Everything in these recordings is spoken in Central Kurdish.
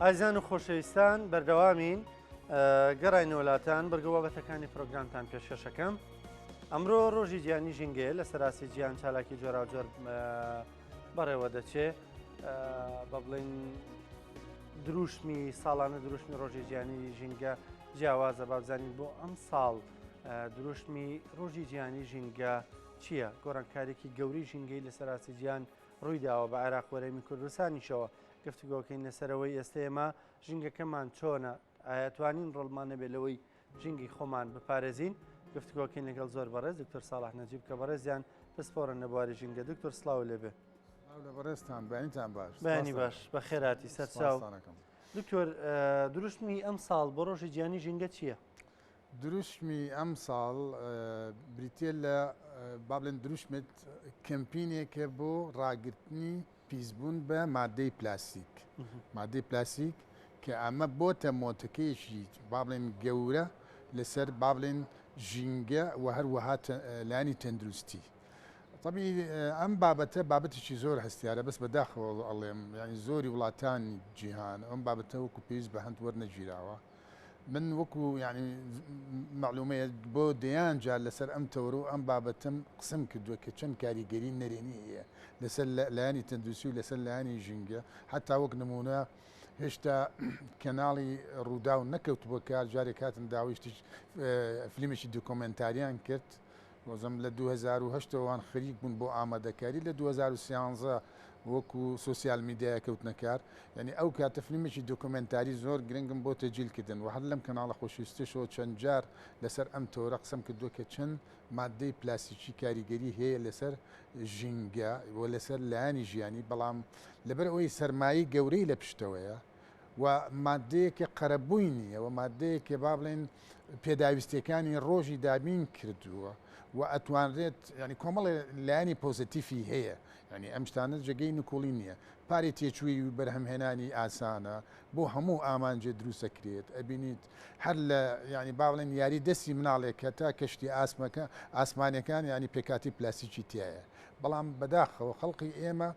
ئازیان و خۆشەویستان بەردەوامین گەڕای وڵاتان بەرگەوابەتەکانی پرۆگرامتان پێشکەشەکەم. ئەمڕۆ ڕۆژی گیانی ژینگەیە لە سەراسی گیان چالاکی جۆراوجۆر بەڕێوە دەچێت بە بڵین دروشمی ساڵانە دروشمی ڕۆژی گیانی ژینگە جیاوازە بابزانین بۆ ئەم ساڵ دروشمی ڕۆژی گیانی ژینگە چییە؟ گۆڕانکارێکی گەوری ژینگەی لە سەراسی گیان ڕوویداوە بە عێراق وەرەمی کوردستانیشەوە. گفتوگۆکەین لەسەرەوەی ئێستا ئێمە ژینگەکەمان چۆنە، ئاەتوانین ڕڵمانە بێ لەوەی ژینگی خۆمان بپارێزین. گفتوگۆکەین لەگەڵ زۆر بەڕێز دکتۆر ساڵح نەجیب کە بەڕێزیان پسپۆرە نەبواری ژینگە. دکتۆر سڵاو لێبێ. بەڕێستان بەینتان باش بەنی باش بە خێراتی سەرچاو. دکتۆر دروشمی ئەم ساڵ بۆ ڕۆژی گیانی ژینگە چییە؟ دروشمی ئەم ساڵ بریتێ لە با بڵێن دروشمت کەمپینێکە بۆ ڕاگررتنی پیسبوون بە مادەی پلاسیک. مادەی پلاسیک کە ئەمە بۆتە مۆتەکەیشی با بڵێن گەورە لەسەر با بڵێن ژینگە و هەروەها لانی تەندروستی. طبعی ئەم بابەتە بابەتێکی زۆر هەستیارە بەس بەداخەوە ئەڵێم ینی زۆری وڵاتانی جیهان ئەم بابەتە وەکو پێویست بە هەند وەرنەگیراوە. من وەکو ینی معلومەیە بۆ دەیان جار لەسەر ئەم تەورە و ئەم بابەتم قسم کردووە کە چەند کاریگەری نەرێنی هەیە لەسەر لایانی تەندروستی و لەسەر لایانی ژینگە. حتا وەک نمونە هێشتا کەناڵی ڕوودا و نەکەوت بۆ کار جارێک هاتن داویشتی فیلمێکی دوکۆمنتاریان کرد وەزم لە 2010وان خەریک بوون بۆ ئامادەکاری لە 2013 وەکو سوسیال میدیای کەوتنەکار. یعنی ئەو کاتە فیلمێکی دۆکۆمنتاری زۆر گرنگم بۆ تەجیلکردن و هەر لەم کەناڵە خۆشویستیشەوە چەند جار لەسەر ئەم تۆرە قسەم کردووە کە چەند مادەی پلاسیکی کاریگەری هەیە لەسەر ژینگە و لەسەر لایانی ژیانی، بەڵام لەبەر ئەوەی سەرمایی گەورەی لە پشتەوەیە و مادەیەکی قەرەبووی نییە و مادەیەکی با بڵێن پێداویستەکانی ڕۆژی دابین کردووە و ئەتوانرێت ینی کۆمەڵی لایانی پۆزیتیفی هەیە. ینی ئەم شتانە جگەی نکۆڵی نییە. پارێ تێچووی و بەرهەمهێنانی ئاسانە بۆ هەموو ئامانجێ دروستەکرێت. ئەبینیت هەر لە ینی با بڵێن یاری دەستی مناڵێک کە تا کەشتی ئاسمانەکان ینی پێکاتی پلاسیکی تایە. بەڵام بەداخەوە خەڵقی ئێمە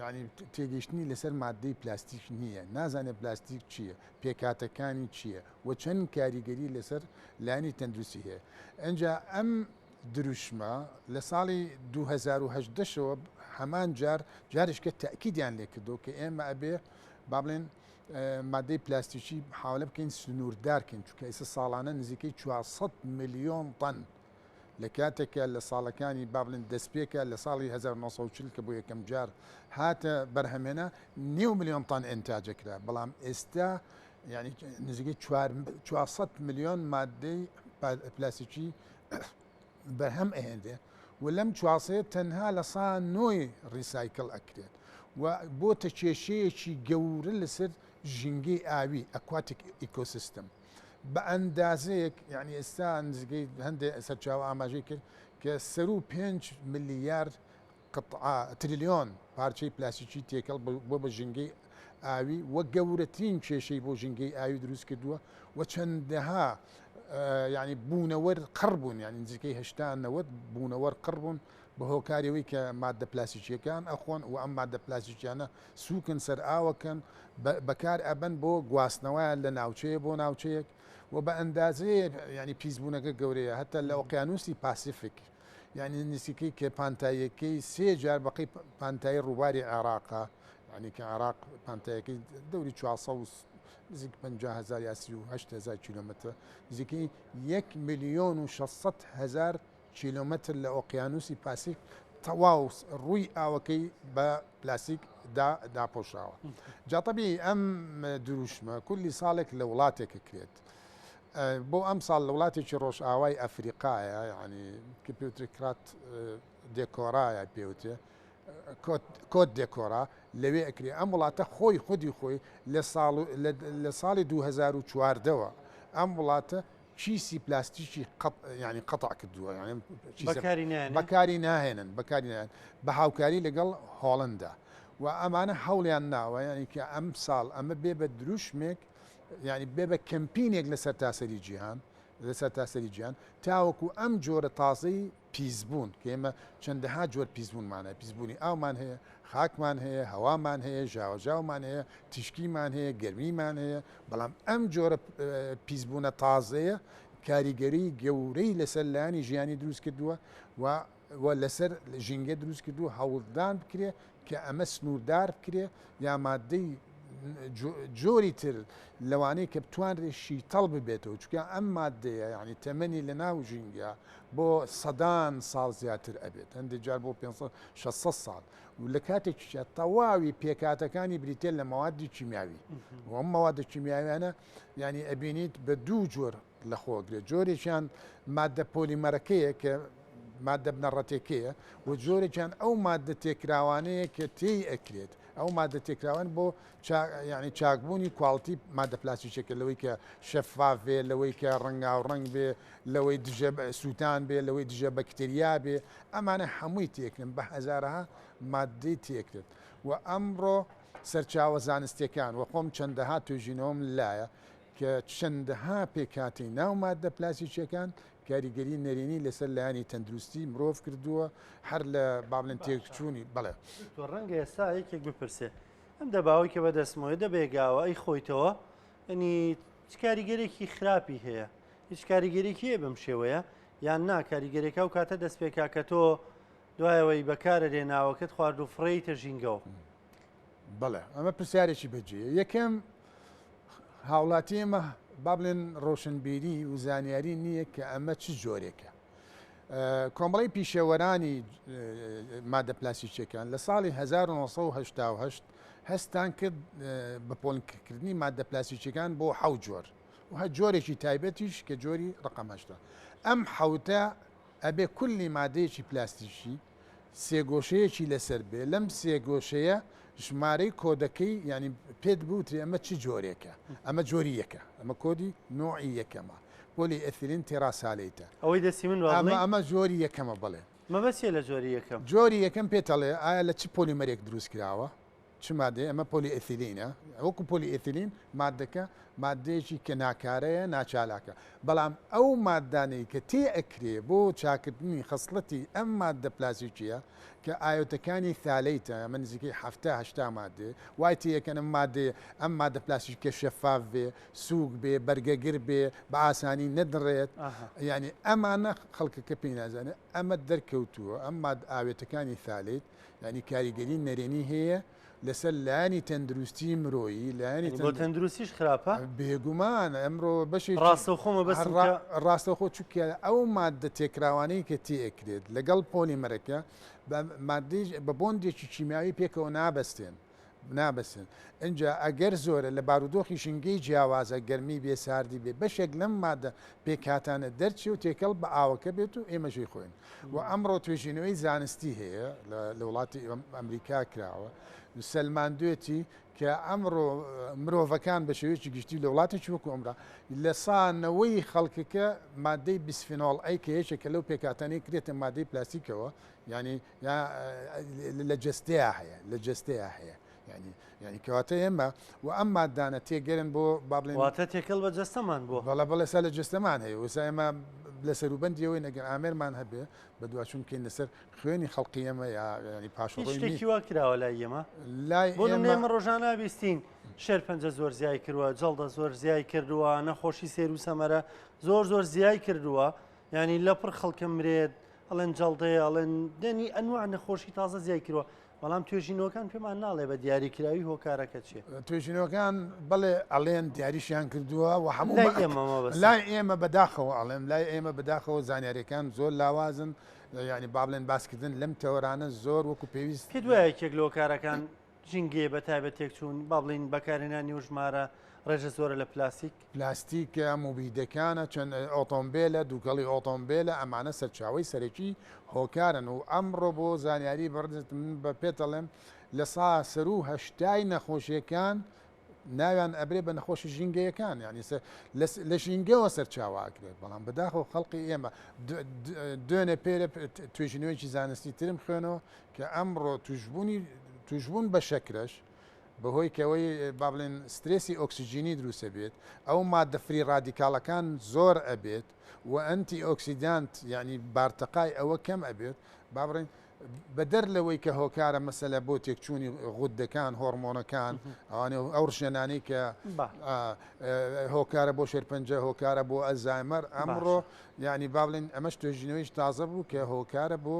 ینی تێگەشتنی لەسەر مادەی پلاستیک نییە، نازانێت پلاستیک چییە، پێکاتەکانی چییە و چەند کاریگەری لەسەر لایانی تەندروستی هەیە. ئەنجا ئەم دروشمە لە ساڵی 2010ەوە هەمان جارشکە تاکیدیان لێ کردو کە ئێمە ئەبێ با بڵێن مادەی پلاستیکی حاولە بکەین سنووردارکەین، چونکە ئێستا ساڵانە نزیکەی 400 میلیۆن تەن لە کاتێکە لە ساڵەکانی با بڵێن دەستپێکە لە ساڵی 1940 کە بۆ یەکەم جار هاتە بەرهەمێنە 9 میلیۆن تەن ئینتاجەکرا. بەڵام ئێستا ینی نزیکەی 400 میلیۆن مادەی پلاستیکی بەرهەم ئەهێندێ و لەم 400 تەنها لە سا 9 ریسایکل ئەکرێت و بۆتە کێشەیەکی گەورە لەسەر ژینگەی ئاوی ئەکواتیک ئیکۆسیستم بە ئەندازەیەک. ینی ئێستا نزیکەی هەندێک سەرچاوە ئاماژەی کرد کە 5 ملیار تریلیۆن پارچەی پلاستیکی تێکەڵ بۆ بە ژینگەی ئاوی وە گەورەترین کێشەی بۆ ژینگەی ئاوی دروست کردووە و چەندەها ینی بوونەوەر قڕبوون، ینی نزیکەی 80 بوونەوەر قڕبوون بە هۆکاریەوەی کە مادە پلاسیکیەکان ئەخۆن و ئەم مادە پلاسیکیانە سوکن سەر ئاوەکەن بەکار ئەبەن بۆ گواستنەوەیان لە ناوچەیە بۆ ناوچەیەک و بە ئەندازەیە ینی پیسبوونەکە گەورەیە هەتا لە ئۆقیانوسی پاسیفیک. ینی نزیکەی کە پانتاییەکەی 3 جار بەقی پانتایی ڕووباری عێراقا، ینی کە عێراق پانتاییەکەی دەوری 400 نزیک 50,000 یا 38,000 کیلۆمتر، نزیکەی 1,600,000 کیلۆمتر لە ئۆقیانوسی پاسیفیک تەواو ڕووی ئاوەکەی بە پلاسیک داپۆشاوە. جاتەبی ئەم دروشمە کولی ساڵێک لە وڵاتێکە کرێت. بۆ ئەم ساڵ لە وڵاتێکی ڕۆژ ئاوای ئەفریقایە، ینی کە پێوترکرات دێکۆرایە پێوتێ کۆت دێکۆرا لەوێ ئەکرێ. ئەم وڵاتە خودی خۆی لە ساڵی 2014ەوە ئەم وڵاتە کیسی پلاستیکی ینی قەتع کردووە، بەکاری ناهێنن بە هاوکاری لەگەڵ هۆڵندا و ئەمانە هەوڵیان ناوە ینی کە ئەم ساڵ ئەمە بێ بە دروشمێک ینی بێ بە کەمپینێک لەسەر تاسەری جیهان لەسەر تاسەری گیان تاوەکو ئەم جۆرە تازەی پیسبوون کە ئێمە چەندەها جۆر پیسبوونمانە پیسبوونی ئاومان هەیە خاکمان هەیە هەوامان هەیە ژاوەژاومان هەیە تشکیمان هەیە گەرمیمان هەیە بەڵام ئەم جۆرە پیسبوونە تازەیە کاریگەری گەورەی لەسەر لایانی ژیانی دروست کردووە و لەسەر ژینگە دروست کردو هەوڵدان بکرێ کە ئەمە سنووردار بکرێ یا مادەی جۆری تر لەوانەیە کە بتوانرێ شیتەڵ ببێتەوە چونکە ئەم مادەیە یعنی تەمەنی لە ناو ژینگە بۆ سەدان ساڵ زیاتر ئەبێت هەندێک جار بۆ 500 ساڵ و لە کاتێکیشە تەواوی پێکاتەکانی بریتێ لە مەوادی کیمیاوی و ئەم مەوادە کیمیاویانە ینی ئەبینیت بە دوو جۆر لەخۆگرێت جۆرێکیان مادە پۆلیمەرەکەیە کە مادە بنەڕەتێکەیە و جۆرێکیان ئەو مادە تێکراوانەیە کە تێی ئەکرێت ئەو مادە تێکراوان بۆ ینی چاکبوونی کوڵتی مادە پلاسیکێکە لەوەی کە شەفاف بێ لەوەی کە ڕنگاوڕنگ بێ لەوەی دژە سووتان بێ لەوەی دژە بەکتریا بێ ئەمانە هەمووی تێکرن بە هەزارها مادەی تێکرێت و ئەمڕۆ سەرچاوە زانستیەکان و خۆم چەندەها توێژینەوەم لایە کە چەندەها پێکاتی ناو مادە پلاسیکیەکان کاریگەری نەرێنی لەسەر لایانی تەندروستی مرۆڤ کردووە هەر لە باڵێن تێکچوونی بڵێ تۆ ڕەنگە ئێستا یەکێک بپرسێ ئەم دەباوی کە بەدەستمەوەی دەبێگاوە ئەی خۆیتەوە ئەنی هیچ کاریگەرێکی خراپی هەیە هیچ کاریگەرێکی هەیە بەم شێوەیە یان نا کاریگەرێکە و کاتە دەستپێکا کە تۆ دوایەوەی بەکارە دێناوەکەت خوارد و فڕێیتە ژینگەوە بڵێ ئەمە پرسیارێکی بەجێ یەکەم هاوڵاتی ئێمە با بڵێن ڕۆشنبیری و زانیاری نییە کە ئەمە چ جۆرێکە کۆمەڵی پیشەوەرانی مادە پلاسیکیەکان لە ساڵی 1970 هەستان کرد بە پۆلکردنی مادە پلاسیکیەکان بۆ حەوت جۆر و هە جۆرێکی تایبەتیش کە جۆری ڕقەمەشتە ئەم حەوتە ئەبێ کولی مادەیەکی پلاستیکی سێگۆشەیەکی لەسەر بێ لەم سێگۆشەیە ژمارەی کۆدەکەی ینی پێت بوتری ئەمە چی جۆرێکە ئەمە جۆری یەکە ئەمە کۆدی نوعی یەکەمە پۆلی ئەثیلین تێراسالێتە ئەوەی دەستی من ئەمە جۆری یەکەمە بڵێ مەبەسیە لە جۆری یەکەم جۆری یەکەم پێتەڵێ ئایا لە چ پۆلیمەرێک دروست کراوە چ مادێ ئەمە پۆلی ئەثیلینە وەکو پۆلی ئەثیلین مادەکە مادەیەکی کە ناکارەیە ناچالاکە بەڵام ئەو مادانەی کە تێ ئەکرێ بۆ چاکردنی خەسڵەتی ئەم مادە پلاسیکیە کە ئایۆتەکانی ثالەیتە ئەمە نزیکەی 7-8 مادێ وای تێیەکەن ئەم مادە پلاسیکە شەفاف بێ سووک بێ بەرگەگر بێ بە ئاسانی نەدڕێت ینی ئەمانە خەڵکەکە پێی نازانێت ئەمە دەرکەوتووە ئەم ئاوێتەکانی ثالەیت ینی کاریگەری نەرێنی هەیە لەسەر لایانی تەندروستی مرۆیی لایانی بۆ تەندروستیش خراپە بێگومان ئەمڕۆ بەشی ڕاستەوخۆمە بەس ڕاستەخۆ چووکە ئەو مادە تێکراوانەی کە تێکرێت لەگەڵ پۆلیمەرەکە بە بۆندێکی کیمیاوی پێکەوە نابەستن اینجا ئەگەر زۆرە لە بارودۆخی شنگەی جیاوازە گەرمی بێ ساردی بێ بەشێک لەم مادە پێکاتانە دەرچی و تێکەڵ بە ئاوەکە بێت و ئێمەژەی خۆین و ئەمڕۆ توێژینەوەی زانستی هەیە لە وڵاتی ئەمریکا کراوە سەلماندوێتی کە ئەمڕۆ مرۆڤەکان بە شێوەیەکی گشتی لە وڵاتێکی وەکو ئەمرا لە سانەوەی خەڵکەکە مادەی بیسفینۆڵ ئەی کە هەیەکە لەو پێکاتانەی کرێتە مادەی پلاستیکەوە ینی لە جستەیە هەیە ینی کەواتە ئێمە و ئەم مادانە تێگەرن بۆ بابڵێن واتە تێکەڵ بە جەستەمان بۆ بەڵێ سا لە جستەمان هەیە وسا ئێمە لە سەروبەندیەوەی نەگەر ئامێرمان هەبێ بە دوچونکەین لەسەر خوێنی خەڵقی ئێمە ینی پاشڕۆی شتێکی وا کراوە لای ئێمە بۆ ئێمە ڕۆژانە بیستین شێر پەنجە زۆر زیای کردووە جەڵدە زۆر زیای کردووە نەخۆشی سێر و سەمەرە زۆر زیای کردووە ینی لەپڕ خەڵکە مرێت ئەڵێن جەڵدەیە ئەڵێن دێنی ئەنواع نەخۆشی تازە زیای کردووە بەڵام توێژینەوەکان پێمان ناڵێ بە دیاریکراوی هۆکارەکە چیە توێژینەوەکان بڵێ ئەڵێن دیاریشیان کردووە و هەموو لای ئێمە بەداخەوە ئەڵێم لای ئێمە بەداخەوە زانیاریەکان زۆر لاوازن ینی با بڵێن باسکردن لەم تەوەرانە زۆر وەکو پێویست پێ دوایە کێک لە هۆکارەکان ژینگێ بە تایبەت تێکچوون با بڵین بەکارهێنانی و ژمارە ڕێژە زۆرە لە پلاستیکە موبیدەکانە چەند ئۆتۆمبیلە دووگەڵی ئۆتۆمبیلە ئەمانە سەرچاوی سەرەکی هۆکارن و ئەمڕۆ بۆ زانیاری بەڕێت من بە پێتەڵێم لە سەر و هەشتای نەخۆشیەکان ناویان ئەبرێ بە نەخۆشی ژینگەیەکان ینی لە ژینگەوە سەرچاواکرێت بەڵام بەداخەوە خەڵقی ئێمە دوێنێ پێرە توێژینەوەیکی زانستی ترم خوێنەوە کە ئەمڕۆ توشبوون بە شەکرەش بەهۆی کەوەی با بڵێن سترێسی ئۆکسسیژینی دروستە بێت ئەو مادە فری ڕادیکاڵەکان زۆر ئەبێت و ئەنتی ئۆکسیدانت یعنی بارتەقای ئەوە کەم ئەبێت با بڕێن بەدەر لەوەی کە هۆکارە مەسەلە بۆ تێکچوونی غودەکان هۆرمۆنەکان ئەوانێ ئەو ڕشێنانەی کە هۆکارە بۆ شێرپەنجە هۆکارە بۆ ئەلزایمەر ئەمڕۆ یعنی با بڵێن ئەمەش توێژینەوەیش تازە بوو کە هۆکارە بۆ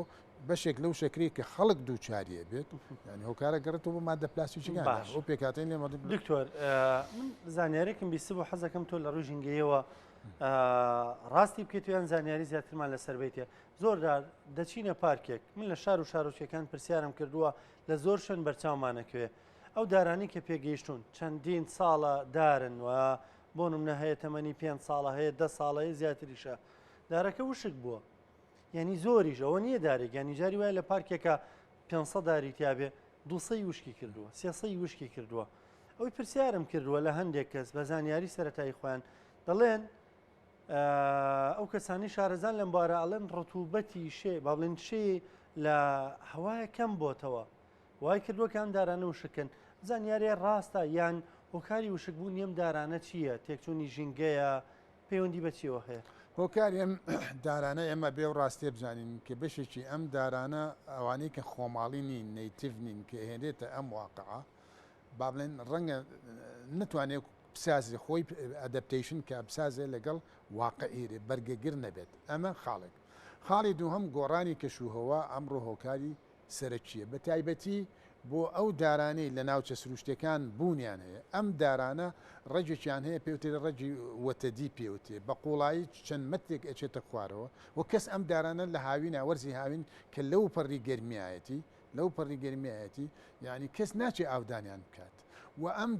بەشێک لەو شکری کە خەڵک دووچاریە بێت ینی هۆکارە گەڕێتەوە بۆ مادە پلاستیکیەکان ئەو پێکاتین لێ دکتۆر من زانیارێکم بیست بۆ حەزەکەم تۆ لە ڕووی ژینگەیەوە ڕاستی بکەیتیان زانیاری زیاترمان لەسەر بیتێ زۆردار دەچینە پارکێک من لە شار و شارۆچیەکان پرسیارم کردووە لە زۆر شوێن بەرچاومانەکوێ ئەو دارانی کە پێگەیشتون چەندین ساڵە دارن و بۆ نمونە هەیە تەمەنی 5 ساڵە هەیە 10 ساڵەیە زیاتریشە دارەکە وشک بووە یعنی زۆریش ئەوە نییە دارێک ینی جاری وایە لە پارکێکە 500 داری تیاابێ 200 وشکی کردووە 300 وشکی کردووە ئەوی پرسیارم کردووە لە هەندێک کەس بە زانیاری سەرەتایی خۆیان دەڵێن ئەو کەسانی شارەزان لەم بارە ئەڵێن ڕتوبەتی شێ با بڵێن شێ لە هەوایە کەم بۆتەوە وای کردووە کە ئەم دارانە وشکن زانیاریە ڕاستە یان هۆکاری وشک بوو نیم دارانە چییە تێکچوونی ژینگەیە پەیوەندی بەچیەوە هەیە هۆکاری ئەم دارانە ئێمە بێ و ڕاستێ بزانین کە بەشێکی ئەم دارانە ئەوانەی کە خۆماڵی نین نەیتیڤ نین کە هێنێتە ئەم واقعە با بڵێن ڕەنگە نتوانێت بسازی خۆی ئەدەپتیشن کە بسازێ لەگەڵ واقعیرێ بەرگەگر نەبێت ئەمە خاڵێک خاڵی دووهەم گۆڕانی کەشوهەوە ئەمڕۆ هۆکاری سەرچیە بە تایبەتی بۆ ئەو دارانەی لە ناوچە سروشتەکان بوونیان هەیە ئەم دارانە ڕێجێکیان هەیە پێوتێ ڕێجی وەتەدی پێوتێ بە قوڵایی چەند مەتێک ئەچێتە خوارەوە و کەس ئەم دارانە لە هاوین وەرزی هاوین کە لەو پەڕی گەرمیایەتی لەو پەڕی گەرمیایەتی یعنی کەس ناچێ ئاودانیان بکات و ئەم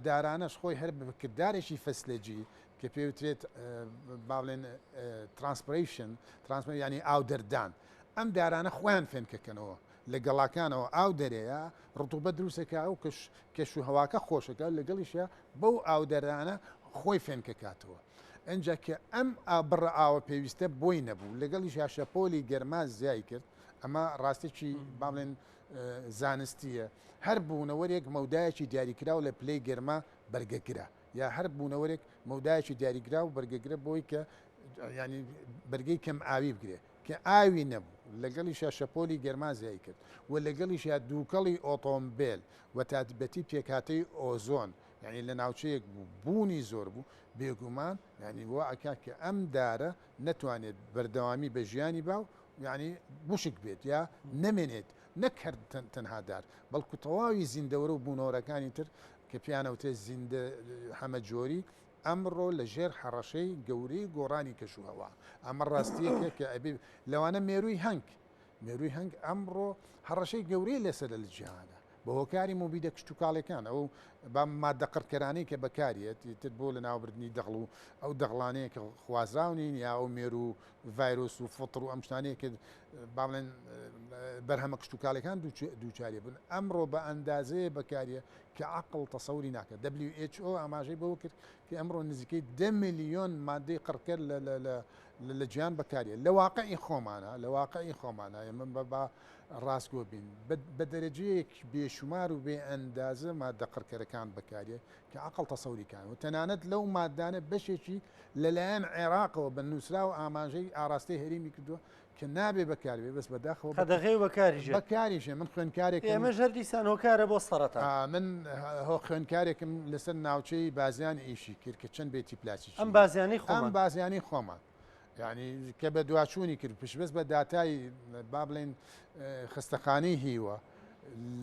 دارانەش خۆی هەر بکردارێکی فەسلەجی کە پێوترێت با بڵێن ترانسپریشن ینی ئاودەردان ئەم دارانە خۆیان فێنکەکەنەوە لە گەڵاکانەوە ئاو دەرەیە ڕتوبەت دروستەکە ئەو کەش و هەواکە خۆشەکە لەگەڵیشە بەو ئاودەرانە خۆی فێنکەکاتەوە ئەجا کە ئەم بڕە ئاوە پێویستە بۆی نەبوو لەگەڵیش شەپۆلی گەرما زیای کرد ئەمە ڕاستێکی با بڵێن زانستیە هەر بوونەوەرێک مەودایەکی دیاریکرا و لە پلەی گەرما بەرگەگرە یا هەر بوونەوەرێک مەودایەکی دیاریکرا و بەرگەگرە بۆی کە ینی بەرگەی کەم ئاوی بگرێ کە ئاوی نەبوو لەگەڵیش شەپۆلی گەرما زیای کرد و لەگەڵیش دووکەڵی ئۆتۆمبیل و تاتبەتی پێکاتەی ئۆزۆن یعنی لە ناوچەیەک بوونی زۆر بوو بێگومان ینی وە ئەکا کە ئەم دارە نەتوانێت بەردەوامی بە ژیانی باو یعنی بوشک بێت یا نەمێنێت نەکرد تەنها دار بەڵکو تەواوی زیندەوەرە و بوونەوەرەکانی تر کە پیانەوتێ زیندە هەمە جۆری ئەمڕۆ لە ژێر حەڕەشەی گەورەی گۆڕانی کەشوهەوە ئەمە ڕاستیەکە کە ئەبێ لەوانە مێرووی هەنگ ئەمڕۆ هەڕەشەی گەورەی لەسەر لە جیهانە بە هۆکاری موبیدە کشت و کاڵەکان ئەو با مادە قڕکەرانەی کە بەکارێت تر بۆ لە ناوبردنی دەغڵ و ئەو دەغڵانەیە کە خوازراونین یا ئەو مێرو و ڤایرۆس و فڵتر و ئەم شتانەیە کە با بڵێن بەرهەمە کشت و کاڵەکان دووچارێ بن ئەمڕۆ بە ئەندازەیە بەکاریە کە عقل تەسەوری ناکە WHO ئاماژەی بەوە کرد کە ئەمڕۆ نزیکەی 10 ملیۆن مادەی قڕکەر لە گیان بەکارێ لە واقعی خۆمانە من بە ڕاستگۆ بین بە دەرەجەیەک بێشمار و بێ ئەندازە مادە قڕکەرەکان بەکارێ کە عقل تەسەوریکان و تەنانەت لەو مادانە بەشێکی لەلایەن عێراقەوە بە نووسرا و ئاماژەی ئاڕاستەی هەرێمی کردووە کە نابێ بەکاربێ بەس بەداخەوە قەدەغەی بەکاریژێ من خوێنکارێک ئێمە ژەر دیسان هۆکارە بۆ سەرەتا من خوێنکارێکم لەسەر ناوچەی بازیان ئیشی کرد کە چەند بێتی پلاسی ئەم بازیانی خۆمان یعنی کە بە دواچوونی کرد پشبست بە داتای با بڵێن خستەخانەی هیوە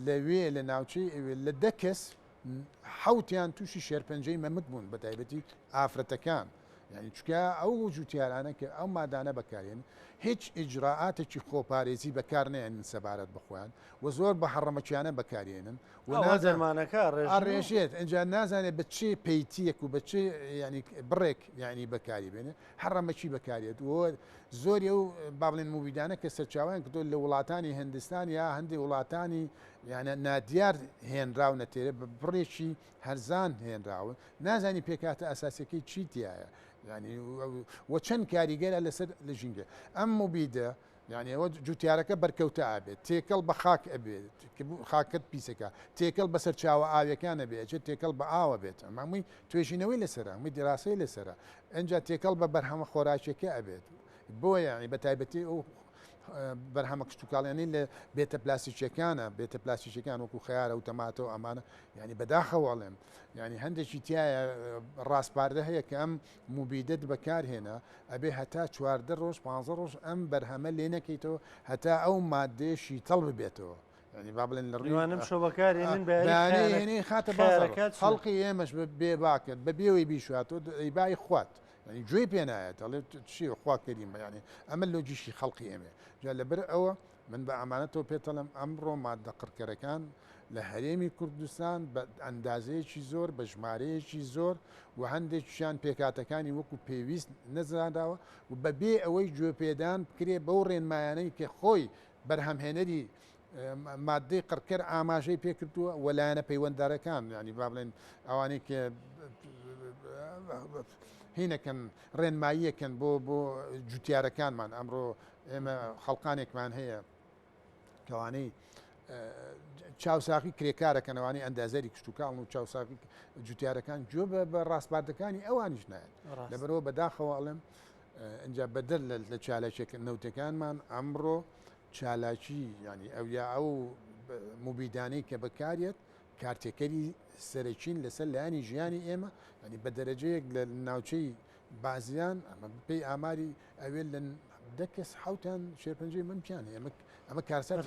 لەوێ لە ناوچەی لە 10 کەس حوتیان تووشی شێرپەنجەی مەمت بوون بە تایبەتی ئافرەتەکان یعنی چکە ئەو جوتیارانە کە ئەو مادانە بەکارێن هیچ ئیجراعاتێکی خۆپارێزی بەکار نێنن سەبارەت بخۆیان و زۆر بە حەڕەمەچیانە بەکارێنن و نازەرمانەکە ڕێژێت ئەجا نازانێت بە چێ پەیتیەک و بە چێ ینی بڕێک یعنی بەکاری بێنێ حەڕەمەچی بەکارێت و زۆری ئەو با بڵێن موبیدانە کە سەرچاویان کردو لە وڵاتانی هندستان یا هەندی وڵاتانی یعنی نادیار هێنراونە تێرە بە بڕێکی هەرزان هێنراون نازانی پێکاتە ئاساسیەکەی چی تایە ینی وە چەند کاریگەرە لەسەر لە ژینگە ئەم موبیدە یعنی ئەوە جوتیارەکە بەرکەوتە ئابێت تێکەڵ بە خاک ئەبێت خاکت پیسەکە تێکەڵ بەسەر چاوە ئاویەکانە بێت تێکەڵ بە ئاوە بێت ئەمەمووی توێژینەوەی لەسرە هەمووی دیراسەی لەسرە ئەجا تێکەڵ بە بەرهەمە خۆراکێکە ئەبێت بۆ یعنی بە تایبەتی ئەو بەرهەمە کشتتوکاڵیانی لە بێتە پلاسیکیەکانە بێتە پلاسیکەکان وەکو خیارە و تەماتەوە ئەمانە ینی بەداخەوەڵێم ینی هەندێکی تایە ڕاستپاردە هەیە کە ئەم موبیدت بەکارهێنا ئەبێ هەتا 14 ڕۆژ 15 ڕۆژ ئەم بەرهەمە لێ نەکەیتەوە هەتا ئەو مادێشی تەڵ ببێتەوە ینی با بڵێن لە ڕوانم شۆ بەکارێنن بەیانێ خاتە بازارەکەت خەڵقی ئێمەش بێ باکرد بە بێەوەی بیشواتەوە ئەیبای خوات ینی گوێی پێنایەت ئەڵێ چی خوا کەریم ینی ئەمە لۆجیشی خەڵقی ئێمە جا لەبەر ئەوە من بە ئەمانەتەوە پێتەڵم ئەمڕۆ مادە قڕکەرەکان لە هەرێمی کوردستان بە ئەندازەیەکی زۆر بە ژمارەیەکی زۆر و هەندێکیان پێکاتەکانی وەکو پێویست نەزرانداوە و بەبێ ئەوەی گوێپێدان بکرێ بەو ڕێنمایانەی کە خۆی بەرهەمهێنەری مادەی قڕکەر ئاماژەی پێکردووە وەلایەنە پەیوەنددارەکان ینی با بڵێن ئەوانەی کە هینەکەن ڕێنماییەکەن بۆ جوتیارەکانمان ئەمڕۆ ئێمە خەڵقانێکمان هەیە کەوانەی چاوساقی کرێکارەکەنەوانی ئەندازەری کشتتوکاڵ و چاوساقی جوتیارەکان گوێ بە ڕاستباردەکانی ئەوانیش نایەت لەبەرەوە بەداخەوە ئەڵێم ئەجا بەدەر لە چالاکێک نەوتەکانمان ئەمڕۆ چالاکی ینی ئەو یا ئەو موبیدانەی کە بەکارێت کارتێکەری سەرچین لەسەر لایانی ژیانی ئێمە ینی بە دەرەجەیەک لە ناوچەی بازیان ئەمە پێی ئاماری ئەوێ لە دەکەس حوتان شێرپەنجەی ممکانە ئەمە کارسات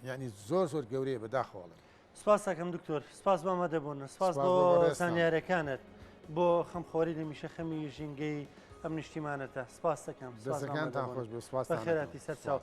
ینی زۆر زۆر گەورەیە بەداخەوەڵێ سپاس دەکەم دکتۆر سپاس بۆ ئەمەدەبوون سپاس بۆ زانیارەکانت بۆ خەمخۆری لە میشە خەمی ژینگەی ئەم نیشتیمانەتە سپاس دەکەم دەستەکانتان خۆش بێ سپاس بەخێراتی سەر چاو